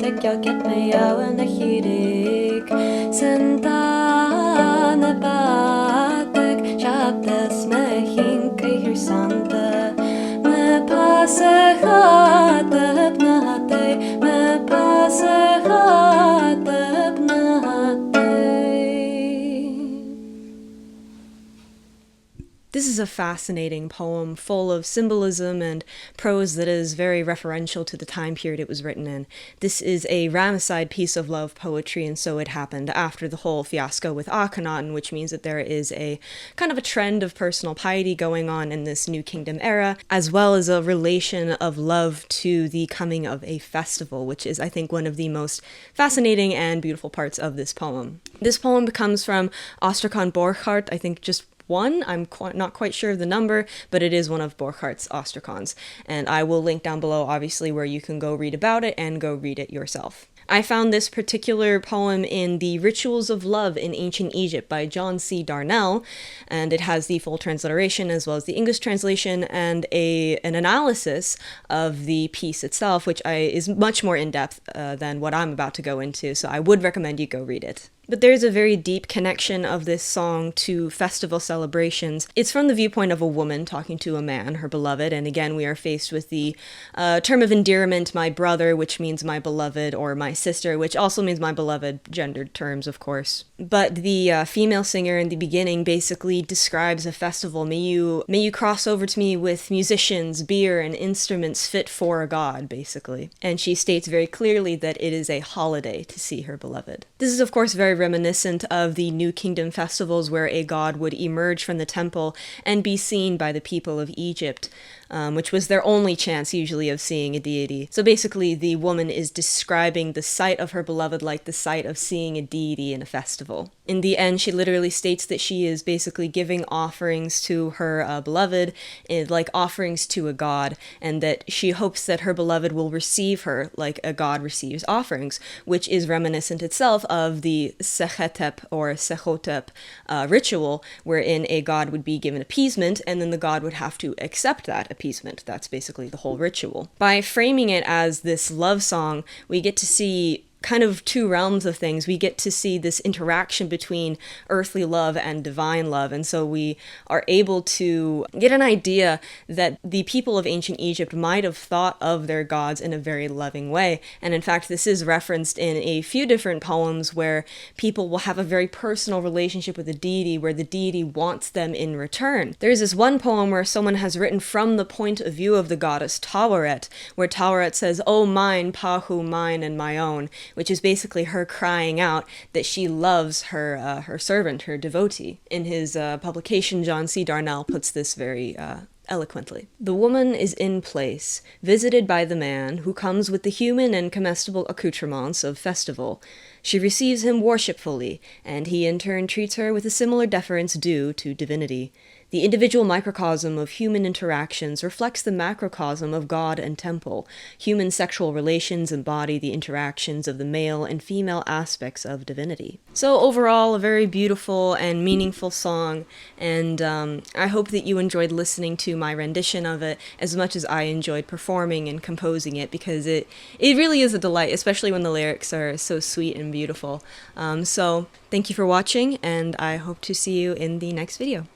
tycker get mig en hirik Sentana batek Chaptes me hinkai hirsante Me passe hate pnate Me passe hate pnate. This is a fascinating poem full of symbolism and prose that is very referential to the time period it was written in. This is a Ramesside piece of love poetry, and so it happened after the whole fiasco with Akhenaten, which means that there is a kind of a trend of personal piety going on in this New Kingdom era, as well as a relation of love to the coming of a festival, which is, I think, one of the most fascinating and beautiful parts of this poem. This poem comes from Ostracon Borchardt, I think just one. I'm not quite sure of the number, but it is one of Borchardt's ostracons. And I will link down below, obviously, where you can go read about it and go read it yourself. I found this particular poem in The Rituals of Love in Ancient Egypt by John C. Darnell, and it has the full transliteration as well as the English translation and an analysis of the piece itself, which is much more in-depth than what I'm about to go into, so I would recommend you go read it. But there's a very deep connection of this song to festival celebrations. It's from the viewpoint of a woman talking to a man, her beloved, and again we are faced with the term of endearment, my brother, which means my beloved, or my sister, which also means my beloved, gendered terms, of course. But the female singer in the beginning basically describes a festival. May you cross over to me with musicians, beer, and instruments fit for a god, basically. And she states very clearly that it is a holiday to see her beloved. This is, of course, very reminiscent of the New Kingdom festivals where a god would emerge from the temple and be seen by the people of Egypt, which was their only chance usually of seeing a deity. So basically the woman is describing the sight of her beloved like the sight of seeing a deity in a festival. In the end, she literally states that she is basically giving offerings to her beloved, like offerings to a god, and that she hopes that her beloved will receive her like a god receives offerings, which is reminiscent itself of the Sechetep or Sechotep ritual, wherein a god would be given appeasement, and then the god would have to accept that appeasement. That's basically the whole ritual. By framing it as this love song, we get to see kind of two realms of things. We get to see this interaction between earthly love and divine love, and so we are able to get an idea that the people of ancient Egypt might have thought of their gods in a very loving way. And in fact, this is referenced in a few different poems where people will have a very personal relationship with a deity, where the deity wants them in return. There's this one poem where someone has written from the point of view of the goddess Taweret, where Taweret says, "Oh mine, Pahu, mine and my own," which is basically her crying out that she loves her servant, her devotee. In his publication, John C. Darnell puts this very eloquently. The woman is in place, visited by the man, who comes with the human and comestible accoutrements of festival. She receives him worshipfully, and he in turn treats her with a similar deference due to divinity. The individual microcosm of human interactions reflects the macrocosm of God and temple. Human sexual relations embody the interactions of the male and female aspects of divinity. So overall, a very beautiful and meaningful song, and I hope that you enjoyed listening to my rendition of it as much as I enjoyed performing and composing it, because it really is a delight, especially when the lyrics are so sweet and beautiful. So thank you for watching, and I hope to see you in the next video.